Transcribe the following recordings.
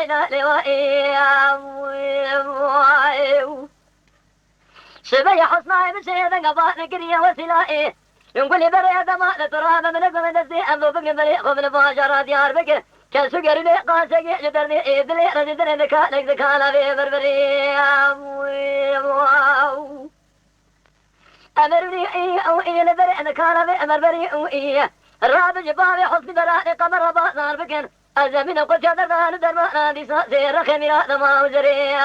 حينا لوائي شبي حصناي بسيدة قبائل قرية وسلائي ينقل لي بريد ما تراب من أقوى من الزي أمضو بقي بريق من باشرة ديار بقر كسكر لي قاسق جدرني إيد لي رجدني ذكالك ذكالا في بربري أمرني إيه أو إيه لبري ذكالا في أمر بري أو إيه الراب جبابي حصن براني قمر رباط نار بكن أزمين قلت دربان دربان دي سير خميرات ما وزري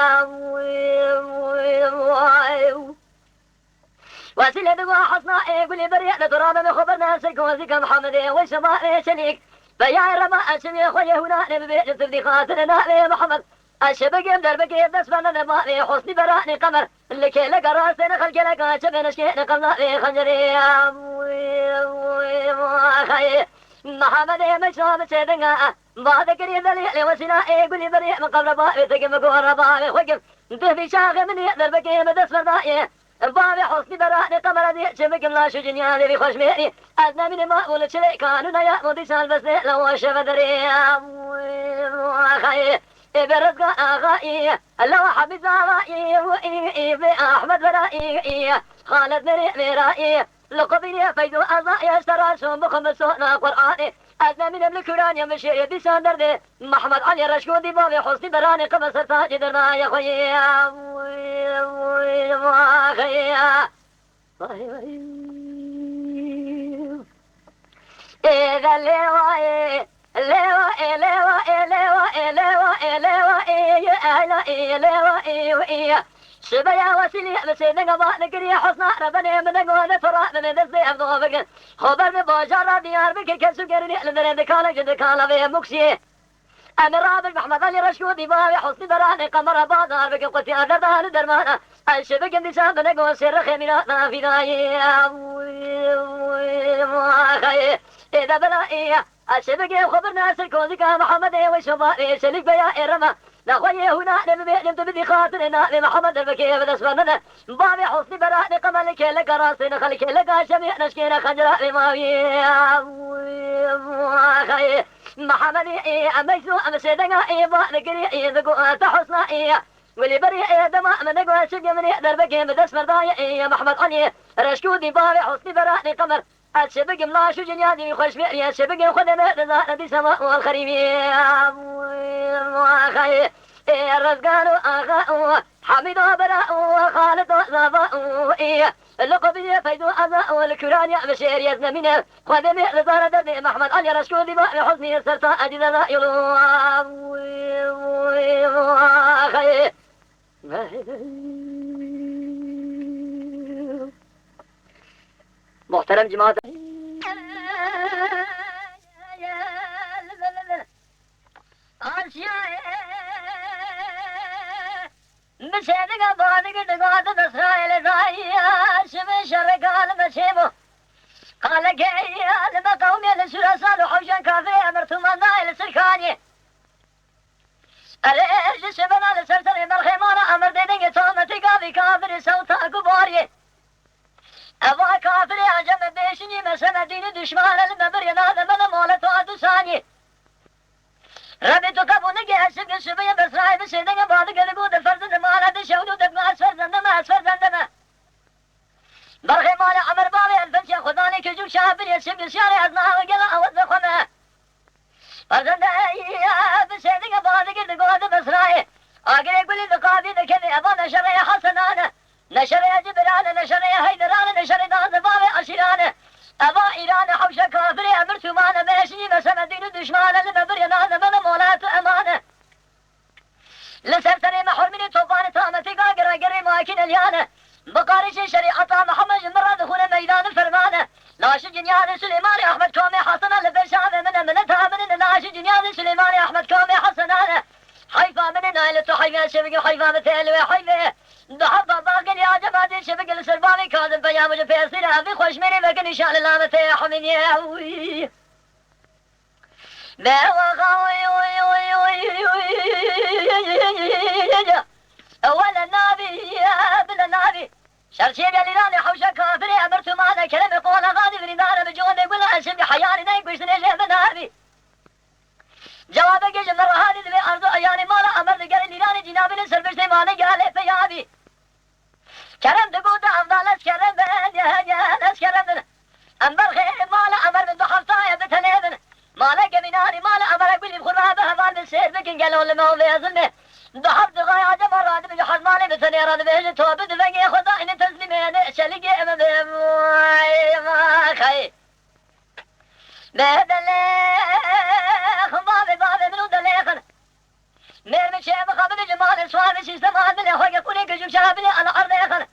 وسيلة دقوا حصنا إيه قولي بريئة ترابة بخبر ناسك وزيك محمد وشباب شنيك فيا رما أشمي خويا هنا نبي تبدي خاطرنا يا محمد الشبك يمدر بكي دسبنا نبغى حسني براني قمر اللي كيلك راسنا خلق لك شبنا شكينا قمنا خنجري محمد مشرب سيدنا بعد كريم ذلي وسنا إيه قولي بريئة من قبل بابي تقم قوة بابي وقف تهدي شاغي من يقدر بكي مدس فرضائي بابي حسني براني قمر ذي شبك الله شو جنياني في خوش ميري أدنى من ما أقول شلي كانوا يا مودي سال بس لو شفدري أخي برزق أخي الله حبيب زرائي وإي بأحمد برائي خالد برائي لقبني فيدو أضائي اشترى شون بخم سونا قرآني أدنى من الكران يمشي يدي ساندر دي محمد علي رشكودي بابي حسني براني قمر سرطاجي درنا يا خوي إذا لواء لواء لواء لواء لواء لواء لواء شبيا وسيلي بسيدنا قبا نقري حصنا ربنا من قوة فرح من الزيف ضوبك خبر بباجر ديار بك كسكرني لذن ذكالك ذكالا في مكسي أنا رابط محمد علي رشكودي بابي حسني براني قمر بادار بك قلت يا دردان درمانا الشبك اندسان بنقوة سر خميراتنا في داي إذا بلائي الشبك خبر ناس الكوزك محمد وشبابي سلك بيا إرما نخوي هنا نبي بدي خاطرنا لمحمد البكي بدسبنا بابي حسني براني قمر لك لك راسنا خلك لك شميع نشكينا خجراء لماوي محمد أميسو أمسيدنا بانقري ذقوا تحصنا واللي بري دماء من نقوى شق من يقدر بكي بدس مرضاي محمد علي رشكودي بابي حسني براني قمر الشبك ملاشو جنيادي خوش بيري الشبك خدمة رزاق دي سماء والخريمي الرزقان أخاء حميد وبراء وخالد وزافاء اللقبية فيدو أذاء والكرانية بشير يزنمين خدمة رزاق دردي محمد علي رشكودي بابي حسني السلطان أجد ذا يلو محترم جماعة مسيدك بادك دقات بسرائيل زايا شمي شر قال مسيبو قال كي لما قومي لسورة صالو حوشا كافي أمرتم النائل سركاني أليش شبنا لسرطني بالخيمانة أمر ديني تومتي قابي كافر سوطا قباري أبا كافر عجم بيشني مسمى دين دشمان المبر ينال من مولت وعدو ثاني ربي تقبو نجي أسفق الشبية بسرائي بسيدنا بعض قلقود فرزن مالا دشودو دقنا أسفر زندما أسفر زندما برخي مالا عمر بابي الفنشي خداني كجو شابر يسفق الشارع أزناها وقلا أوز خمه فرزن دايا بسيدنا بعض قلقود بسرائي أقري قولي ذقابي ذكذي أبا نشري حسنانا نشري جبران نشري هيدران نشري نازبابي أشيران أبا إيران حوشة كافري أمرت مانا ماشي مسمى دين دشمان المبر ينال من مولات أمانة لسرتني محور مني طوفان تامتي قاقر قري ماكين اليانة بقارش شريعة محمد مرة دخول ميدان فرمانة ناش جنيان سليماني أحمد كومي حسنا لبشام من تامن ناش جنيان سليماني أحمد كومي حسنا حيفا من نايلة حيفا شبك حيفا مثل وحيفا ضحبا باقي يا جماعة شبك السرباني كاذب بيام وجفيسنا في خوش مني بقى نشان الله متاح من ياوي بوغاوي ولا النبي يا ابن النبي شرشيب يلي راني حوشة كافري أمرت معنا كلمة قول غادي من دار بجون يقول أشم بحياني نيك بشتني جيب النبي جوابك مرة هذه ذي أرض أياني ما ما ويزنه ضحب دغاي عجب راد بج حزماني بسني راد بيج توب دفقي خدا إن تسليمين شلقي أمام ما خي بدلخ بابي منو دلخن مير من شيء مخابل جمال سوار شي سما من هو كوني كجوب شابل على أرض يخن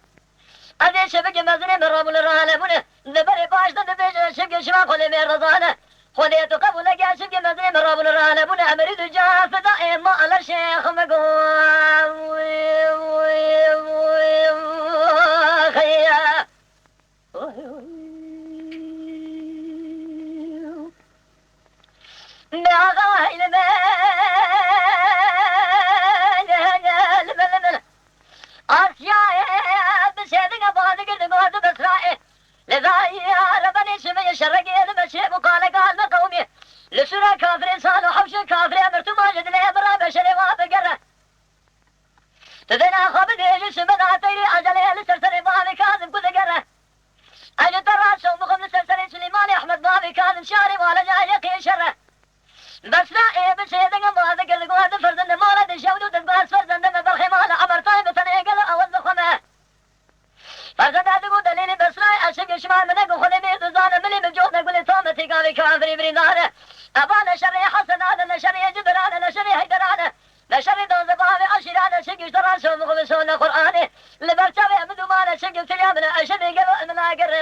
أدي شبك مزني من رب الرحمن بني دبر باش دبر شبك شما خلي من رضانه خلي تقبل جا شبك مزني من رب الرحمن بني أمريد جاف دائما على الشيخ مقوم خيا لسرى كافر صالح حوش كافر أمرت ماجد لي برا بشري وابقره تدنا خبد يجس من عطيري أجلي لسرسري بابي كاذب كذ قره أجل تراسو مخم لسرسري سليماني أحمد بابي كاذب شاري ولا جاي يقي شره بس لا إيه بسيدك ما ذكر قوات فرزن مالد شودو تتباس فرزن دم بالخمال عبر طيب سنيقل أوز خمه فرزن أدقو دليل بس لا أشق شمال منك وخلي بيت زانه ملي بجوتنا قولي تومتي قابي كافري بريدانه أبانا شري حسنانا نشري جبرانا نشري هيدرانا نشري دوز بابي عشيرانا شق تراسو مخبسونا قرآني لبرتبه مدومانا شق سليامنا أشري قلو من أقر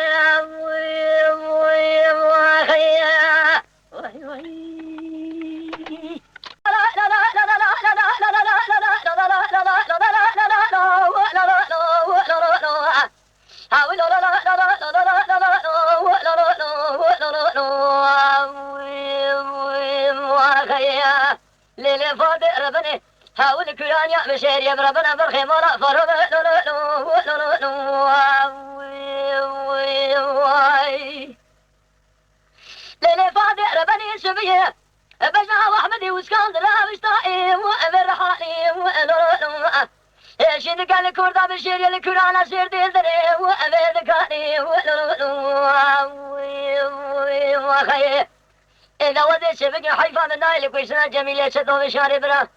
خيا ليلة فاضي ربني حاول كلان يا مشير يا ربنا برخي مرا فرب ليلة فاضي ربني سبيه بجنا وأحمدي واسكندر مشتاقي وأمر حالي شين قال كوردا بشير يا الكلان أسير ديزري وأمر ذكاني وخي إذا ودي شبك حيفا من نايل كويسنا جميلة شدو بشاري برا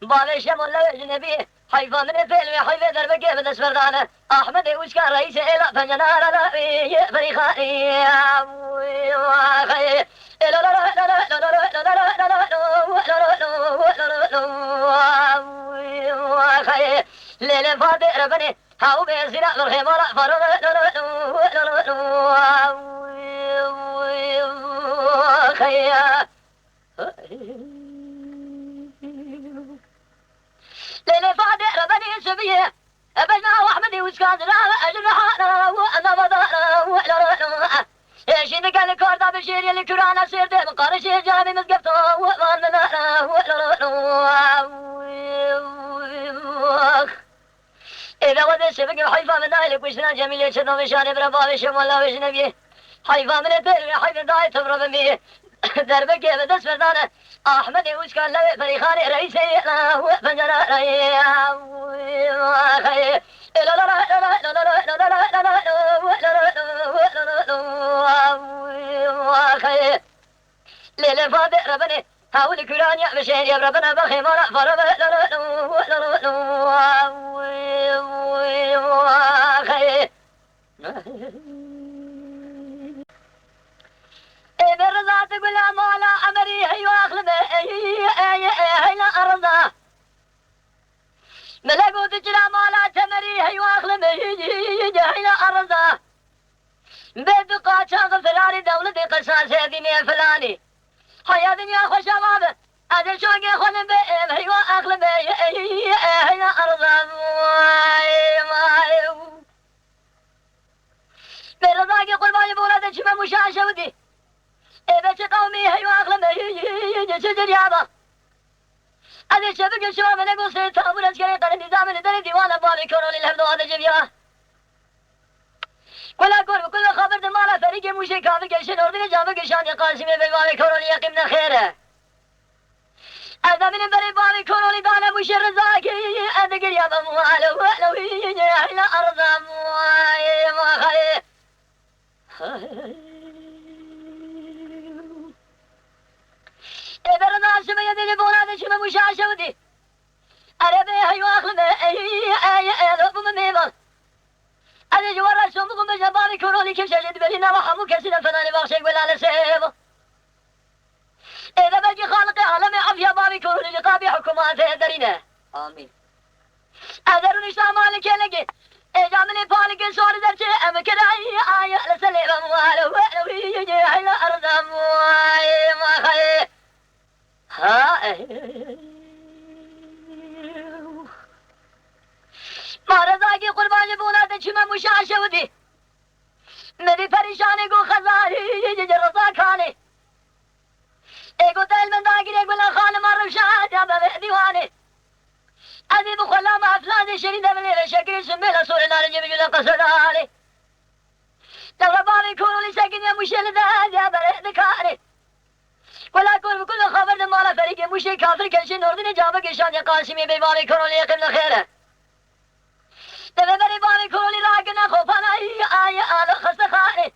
بابي شمال لو أجنبي حيفا من الفيلم حيفا دربك بدس فردانة أحمد وش كان رئيس إلا فنجنار لا فريخاني وخي ليلة فاضي ربني هاو بيزينا بالخمارة فرد خيا ليلة فاضي ربني سبيه أبجنا وأحمدي وسكاندنا أجنحانا وأنا بضانا شين قال كوردا بشير يلي كرانا سير من قارشي جامي مزقفته وأنا إذا ودي شبك حيفا من نايلك وشنا جميلة شدو بشاري بربابي شمال الله وشنبيه حيفا من الدير حيفا داي تبرب بيه دربك بدس فردانة أحمد وش كان لوي فريخاني رئيسي لا فنجنا ليلة فاضي ربني هاول كلان يا مشين يا ربنا بخي مرا فرب برزا تقول مالا أمري هي واخلب هي لا أرضا ملقو تجرى مالا تمري هي واخلب هي لا أرضا بدقا شاغ فلاني دولة قصاص هذه فلاني حيا دنيا خوش أمامه هذا شوقي خلب هي واخلب هي لا أرضا برزاقي قرباني بولادة شبه مشاشة ودي بس قومي هي واغلب هي سجل يابا هذا شبك الشباب من أقول سيطة من أسكري قرن نظام ندري ديوان أبوابي كورولي الحمد هذا جبيا كل أقول وكل خبر دمارة فريق موشي كافي كيشن أردن جابك شان قاسمي ببابي كورولي يقيمنا خيره هذا من بري بابي كورولي دانا موشي رزاكي هذا قريبا موالو ولو هي إلى أرضا موالي موخي برنا شبه يدي بولا شبه مشاشة ودي أنا جوار سومكم بجباري كروني كيف شجد بلينا وحمو كسنا فناني بغشك ولا نسيبه إذا بلقي خالق عالم عافية بابي كروني لقابي حكومات درينا آمين أدرني سامالك يلقي إجامني بالك صور درتي أمكن أي لسليم أموال ويجي على أرض أموال ما خي ها ما رضاقي قربان بونا تشم مشاشة ودي مدي پریشانی گو خزاری يجي رضا كاني ايقو دل من داقر يقول خان ما رشاد يا بابي ديواني أذي بخلا ما أفلاني شريد من ليلة شكري سميلة سوري نار جيب جولا قصد علي تغرباني كونوا لي ساكن يا مشيل ذات يا بابي ذكاري ولا كون بكل خبر دمالا فريق مشي كافر كلشي نوردني جابك شان قاسمي بيباني كونوا لي يقبل خيره تبي باني كونوا لي راقنا خوفانا آي آل خستخاني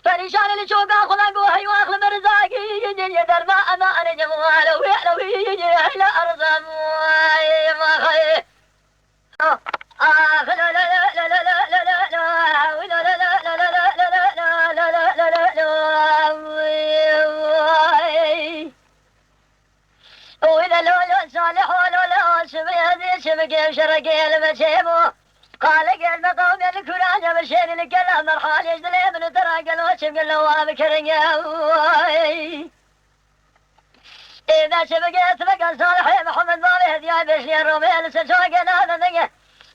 پریشان لچوکا خدا کو ہے واخل مرزاقی یہ دربا انا انا جمال وی الى ارض ما خي لا لا لا لا لا لا لا لا لا لا لا لا وإذا لو صالح ولا سبيل سبق شرق المسيبو قال قال مقام الكرانة بشير الكلام مرحال يجدلي من ترى قال وشم قال له بكرنيا إذا سبقت بقى صالح محمد مالي هديا بشي الرومي لسجوك هذا نقى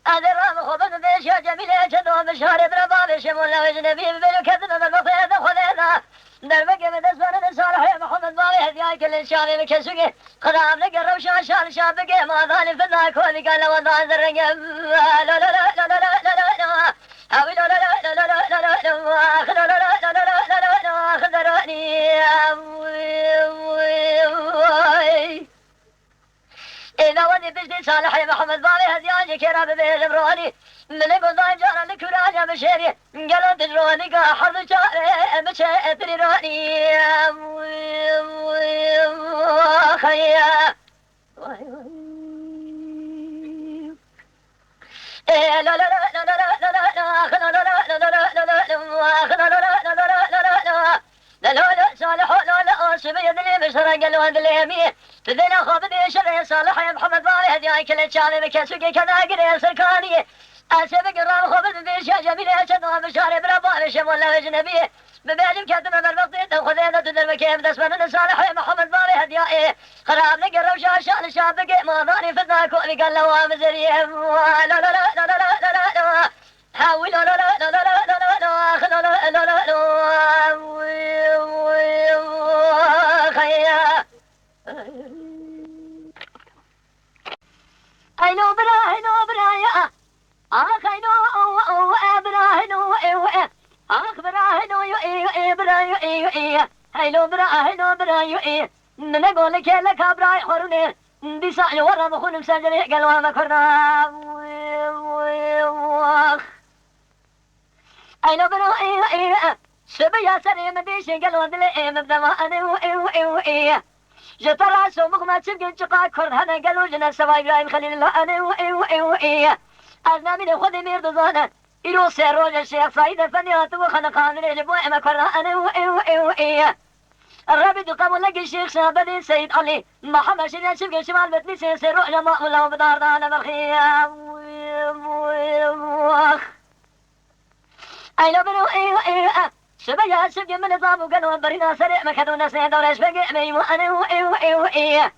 أدرام خبز بيشي جميلة جدو بشهر بربا بشي مولا وجنبي ببلو كذب بالبطيئة خلينا دربك من اسفل صالح محمد مالي هديا كل شاني بكسوكي خدام لك الروشان شان شابك ما ظالم فذاك ولي قال وضع زرق لا لا لا لا لا لا لا لا أوي لا لا لا لا لا لا لا لا لا لا لا لا لا لا لا خذراني إذا ودي بجدي صالح محمد مالي هديا كراب بيجبروني من قضاء جارة لكراجة بشيري قالوا تجروني قاحر جاري بشي تريروني خيا لا لا لا لا لا لا لا لا لا لا لا لا لا لا صالح لا لا سبي يدلي بشرق الواد اليمين تذينا خابد شري صالح يا محمد مالي هديا كل شان بكسوكي كذا قري سركاني أسبق الرام خبز بيشا جميلة شنوها مشاري برابا بشم ولا وجنبي ببعجم كاتم من البطيط وخذينا تدر بكيف دسمنا صالح محمد مالي هديائي خراب لك الروشا شان شابك ما ظاني فذاك وقال قال له مزريه لا لا لا لا لا لا لا لا حاول لا لا لا لا لا لا لا لا لا لا لا لا خيا I know يا أخينو أبراهينو أخبراهينو إبراهينو هيلو براهينو براهينو نقول لك أبراهيم خروني بيسأل ورا مخون مسجل قالوا ما كنا أينو براهينو سبيا سري مديش قالوا دلي مبدأ أنا جترى سومك ما تبقى جقا كرد هذا قالوا جنا سوا إبراهيم خليل الله أنا أنا من خذ ميرد ظانا إلو سيروج الشيخ فايدة فنيات وخنقان الجبوع مكرنا أنا الرابط قبل لك الشيخ شابدي سيد علي محمد شريان شبك شمال بتنسي سيروح لما الله بدارنا أنا مرخيا أيلو بنو سبيا سبك من نظام وقالوا برينا سريع مكدونا سيد ورش بقى ميمو أنا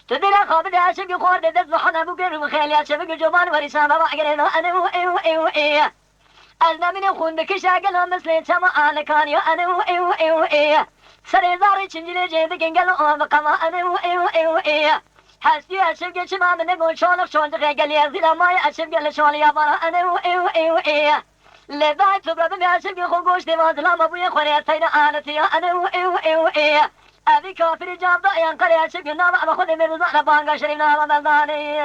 تدينا خابد عشق خورد دز بحنا بقر وخيل يا شبك جبان ورسام بعقرنا أنا أنا من خون بكش عقل مثل سما أنا كان يا أنا سري زاري تنجلي جيد كنجل بقما أنا حسي عشق شما من نقول شون شون تغير يا زلا ما عشق لشون يا برا أنا لذا تبرد من عشق خوش دماغ لا مبوي خوري تينا أنا تيا أنا أبي كافر جاب ضايان قرية شقنا ما خذ من رزقنا بانقا شرينا رمضاني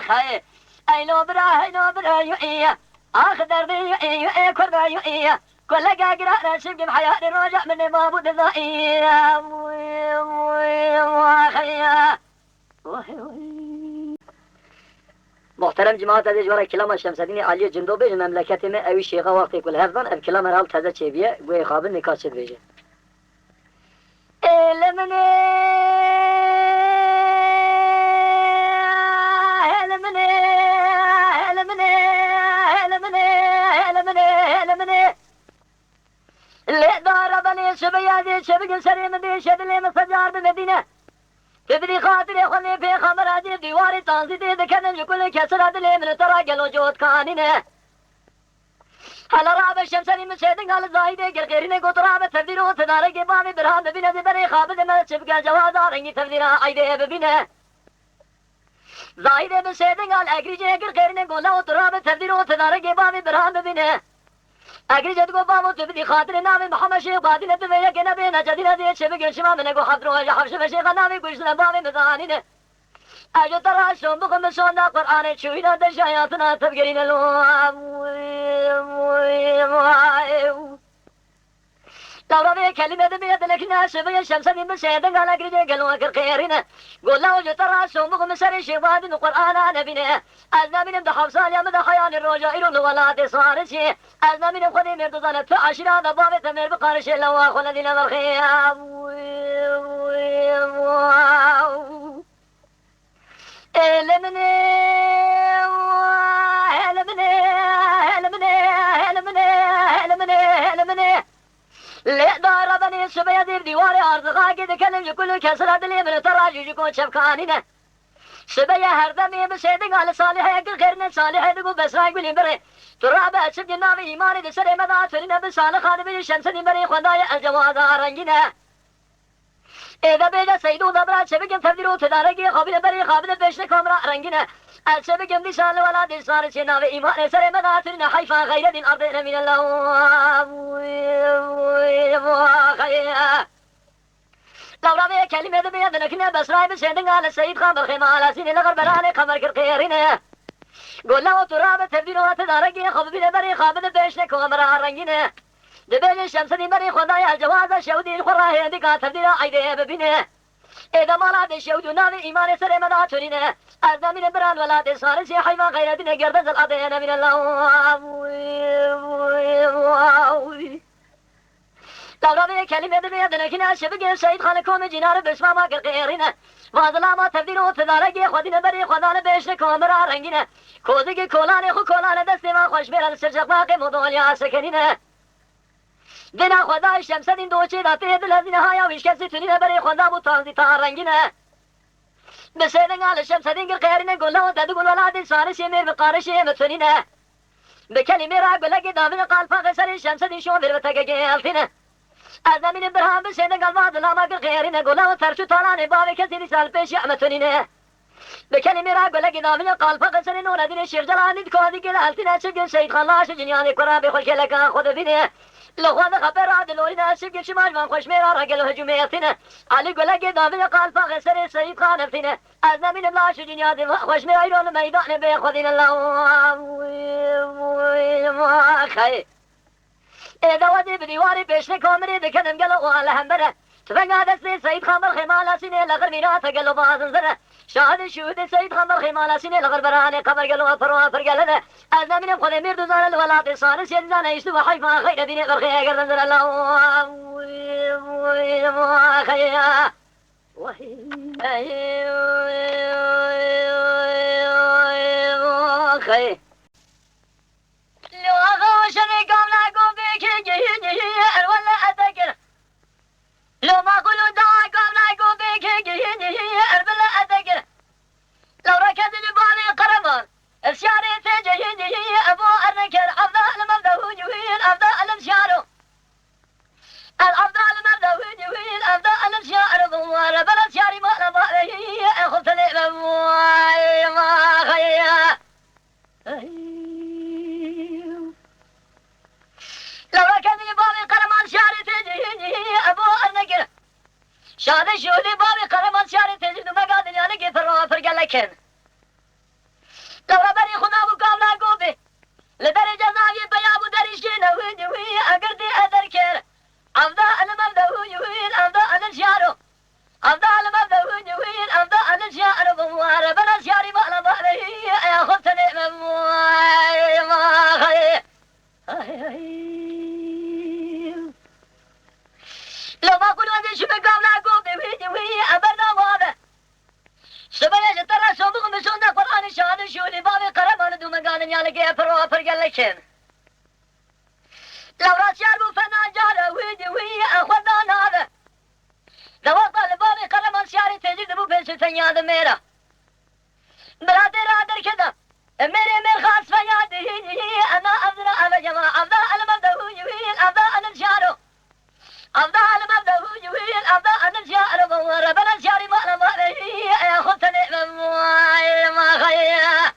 خي أي لو برا يؤية آخذر بي يؤية كربا يؤية كل قاقرا شق بحياة الرجع من بابو دضائي خي محترم جماعت از جوار کلام شمس الدین علی جندوبی مملکت ما اوی شیخا وقتی کل هفدان اب کلام هر حال تازه چه بیه گوی خواب نکاس شد بیجه اللي دار بني شبيادي شبق سريم دي شدلي مسجار بمدينة تبدي خاطري خلي في خمر عجيب ديواري تانزيتي ذكرن كل كسر دلي من ترى قلو جود كانينه هلا راب الشمسني مسيدن قال زايدة غيرين قطراب تبديرو تدارك بامي برهان ببينه بري خابد ما شبق جواز رنگي تبديرا عيده ببينه زايدة مسيدن قال اگريجي غيرين قولا قطراب تبديرو تدارك بامي برهان ببينه اگری جد کو بامو تبدی خاطر نام محمد شیخ بادی نت ویا که نبی نجدی ندی شبگ شما من کو حضر و حفش شیخ نامی گوش بام مزانی نه اجو ترا شوم بكم شونا قران شوينا دشاياتنا تبقرين لو لو كلمة بيد لكنا شبه الشمس من مسيدن على قرية قالوا كرقيرنا قول له جترى سومكم سر شباب القرآن نبينا أزنا من امدحف صاليا مدى حيان الرجاء إلو الولاد صارشي أزنا من امخذي مردزانة فعشنا ضباب تمر بقارش لو أخونا دينا بالخيام لا دار بني سبيا دير ديواري عرض غاقي دكلم كل كسر دلي من تراجي يكون شبكانينا سبيا هردمي بسيدن على صالح يقل غيرنا صالح يدقو بس رايق بالإمبري ترابة أسد جنابي إيماني دي سري مدى ترين بسالة خادم الشمس دي بري خدايا الجواز رنجنا إذا بيجا سيدو دبرا شبكم تفديرو تداركي خابل بري خابل بيشن كامرا رنجنا الشبكم دي سال ولا دي سال شنابي إيماني سري مدى ترين حيفا غير دين أرض من الله لو رابي كلمة بيد لكن بس راي بسيدن على السيد خامر خيمة على سين لغر براني خمر كرقيرين قول له تراب تبدينو تداركي خبل بري خابل بيشن كامرا رنجنا دبل الشمس دي بري خدايا الجواز شودي الخراهي دي قا تبديل عيده ببينه إذا ما لا تشودو نامي إيمان سر مدى ترينه أزنا من بران ولا تسار سي حيما غير دين قردز الأضيان من الله لو ربي كلمة بيد لكن شبق سيد خالكم جنار بسمع ما قرقيرنا وظلامة تبديل تداركي خدين بري خدان بيشن كامرا رنجنا كوزي كولاني خو كولان دستي ما خوش بيرا السرجق باقي مدوليا سكنينه دنا خدا شمس دین دوچه داته دل از نهایا ویش کسی تونی بری خدا بو تازی تا رنگینه بسیدن على شمس دین که قیرینه گلا و دد گل ولاد سارش میر بقارش متونینه بکلمه را بلگی داوی قلب غسر شمس دین شو بر بتگه الفینه از زمین برهام بسیدن قلب ظلام که قیرینه گلا و ترشو تالان باوی کسی سال پیش متونینه بكلمة راب لقي دامي قال فقسن نور دين الشيخ جلاني كودي كل التنا شق سيد خلاص جنياني قرابي خش لك خذ فيني لو هذا خبر عاد لورينا شق شمال ما خوش ميرا رجل هجوميتنا علي لقي دامي قال فقسن سيد خان فينا أزنا من بلاش جنياني خوش ميرا يرون ميدان بياخذين الله خير إذا ودي بديواري بيشني كامري ذكرن قالوا على همبره تفنى دستي سيد خامر خمالة سنة لغر مينات قالوا بازن زنه شاهد شهود سيد خامر خمالة سنة لغر براني قمر قالوا أفر قالنا أزنا من خذ مير دوزان الولاد صار سيدنا يشتو حيفا خير بني غرخي قردن زن الله خير خير لو أغوشني قامنا قوم بك ولا أتذكر لو ما قلوا دعا قامنا قوم بك ولا أتذكر لو ركض البالي قرمان الشاري تجي أبو النكر أفضل المبدأ يوين أفضل الشارو الأفضل المبدأ يوين أفضل الشارو بموار بلد شاري ما نبالي أخذت لي ما خيا لو ركض البالي قرمان شاري تجي أبو النكر شاد شولي بابي قرمان شاري تجي ما قادر يعني فرق لكن لو ربني خدا وقامنا قوبي لدرجة ناوي بيابو دريشينا وين أقردي أذكر أفضل المبدأ وين أفضل الشارو أفضل المبدأ وين أفضل الشارو بموار بلا شاري ما نبالي أخذت زانن يالك برو برجلكن لو راسيار بو فنان جاره ويدي وي اخذنا هذا لو طالب بابي قلم سياري تجد بو بنش تنياد ميرا برادر رادر كذا ميري خاص فيادي انا ابدا انا جماعه ابدا المبدا هو يويل ابدا انا الشارو ابدا المبدا هو يويل ابدا انا الشارو ربنا شاري ما هي خذتني ما خير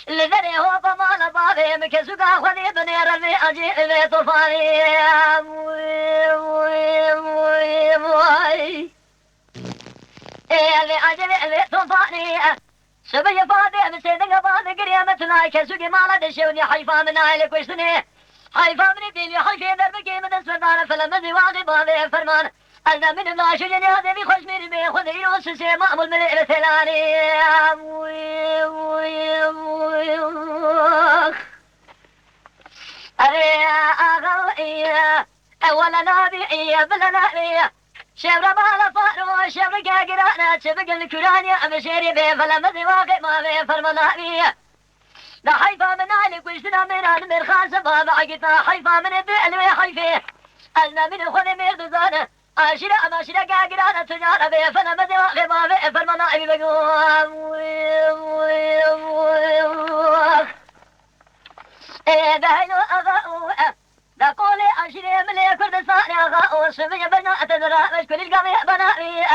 لذري هو بمال بابي مكسوكا خذي بنير المي أجي إلي طفاني اللي أجي إلي طفاني سبي فاضي مسيدك فاضي قريمتنا كسوكي مالا دشوني حيفا من عيلك وشتني حيفا من ديني حيفي دربكي من اسفدان فلمزي واغي بابي فرمان أنا من الناشجني هذي بخش من بي خذي يوسسي مأمول من الثلاني ولا نبي بلا نبي شبر بالا فارو شبر قاقرانا شبق الكرانيا مشيري بي فلمزي واغي ما بي فرمنابي لا حيفا من عليك وشتنا من مرخاص بابا عقدنا حيفا من الدعل وحيفي أنا من خذي ميردزانا أشيرا ما شيرا قاقرانا تجارة بي فلمزي واغي ما بي فرمنابي بقوم دهينو أغاؤ دقولي أشيري ملي كردستاني أغاؤ سمي بنات درامش كل القمي بنائي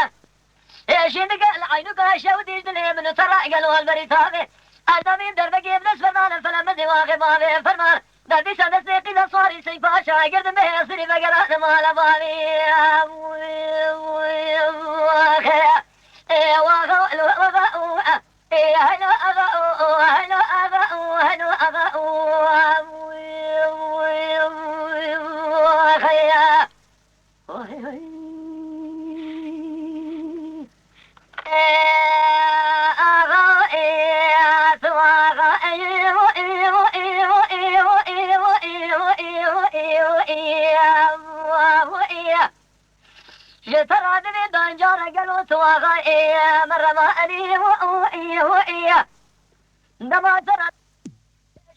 شينك العينك شودي دلي من ترى قالوا البريتابي أدمين دربكي بنس فنان فلمزي واغي ما بي فرمان دادي سادة سيقي صاري سيفا شاقرد به يصري بقرات مالا بابي وغاؤ هلو أغاؤ هلو أغاؤ هلو أغاؤ خيا جترى دني دنجار قالوا تواغا مرة ما أني وإيه دما ترى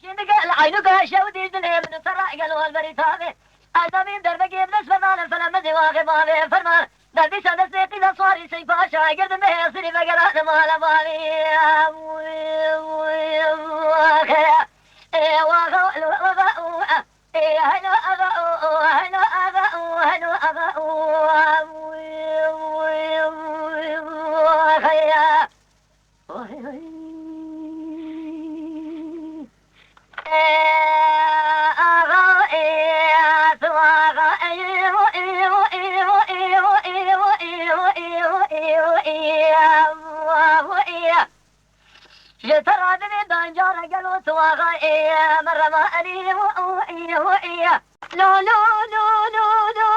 شندق العينك شودي دني من ترى قالوا البريتابي أدمين دربكي بنس فنان فلمزي واغي بابي فرمان دردي سادة سيقي ذا صاري سيفا شاقرد به يصري بقرات مالا بابي هلو أغاؤ هلو أغاؤ هلو أغاؤ خيا جترى دني دنجار قالوا تواغا مرة ما أني وإيه لو لو لو لو لو لو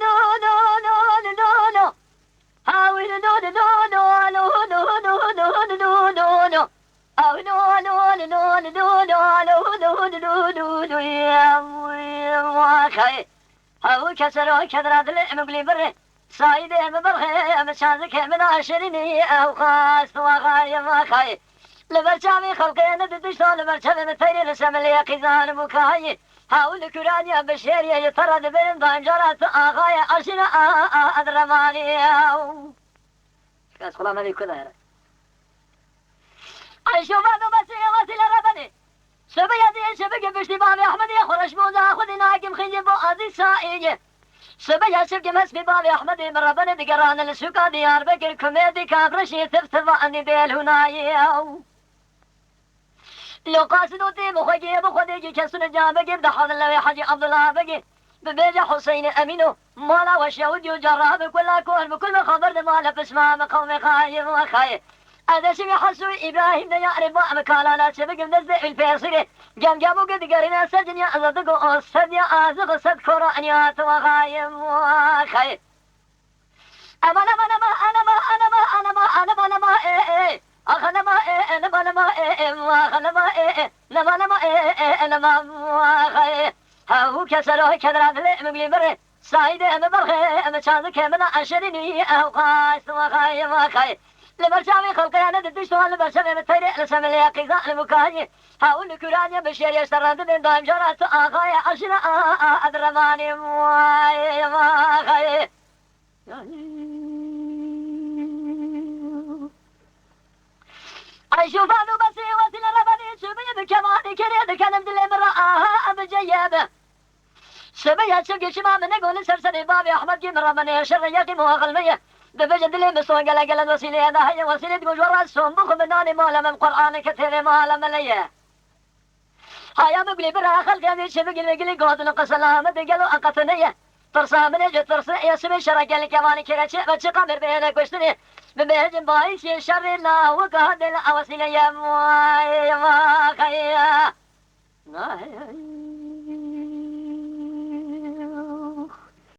لو لو لو لو لو هاوي لو لو لو لو لو لو لو لو لو لو أو لو لو لو لو لو لو لو لو يا خي هاو كسر كذا دل مقلي بره صايد مبرخ مشازك من عشريني أو خاص تواغا يا ما خي لبرشامي خلقين ددشتو لبرشامي مثيري لسم اليقظان مكاي هاول كرانيا بشيريا يترد بين بانجرات آغايا أشنا أدرماني كاس خلا مالي كذا هرا عيشو بانو بسيغ وسيل ربني شبي يدي شبي بشتي بابي أحمدي خرش موزا خذي ناقم خيجي بو أزي سائجي شبي شبي مسبي بابي أحمدي من ربني دقران السوكا ديار بكر كوميدي كابرشي تفتفاني ديل هناي لو قاسدو تي مخيجي بخديجي كسن جابكي بدحض الله حجي عبد الله بكي ببيج حسين أمينو مالا وشيود يجرب كل كون بكل خبر مالا بسمع مقوم خايف وخايف ادشي حسو ابراهيم يعرف مكالانا شبك نزل الفيصل جام جابو قد قرنا سجن ازدق سد يا ازق سد قرانيات وغايم وخير انا ما انا ما انا ما انا ما انا ما انا ما انا ما ايه انا ما ايه انا ما انا ما ايه انا ما ايه انا ما انا ما ايه انا ما خير هو كسره كدر مبلي مره سعيد انا برخي انا شاذك من عشريني او قاس وخاي وخاي لبرشامي خلقي انا دشتو لبرشامي متيري لسم لي قيزا المكاي هاول كورانيا بشير يشترند من دايم جرات اخاي عشنا ادرماني واي ما خاي اشوف هذا بس وسيله ربني شوفي بكماني كريد كلام دل امراه بجيبه سبيها سبقي شما من نقول سرسري بابي احمد جيم رمني شر يقيم وغلميه دبج دلي مسوق قال وسيله انا هي وسيله تقول ورا سوم بخ مناني مولا من قران كثير مولا مليه هيا مقلي برا خلق هذه شبقي نقلي قود نقسلام قالوا انقتنيه ترسا من اجل ترسا يا سبي شرق قال كمان كرا بچ قمر بينك وشتني بمهجم بايش شر الله وقهد الوسيله يا ما خيا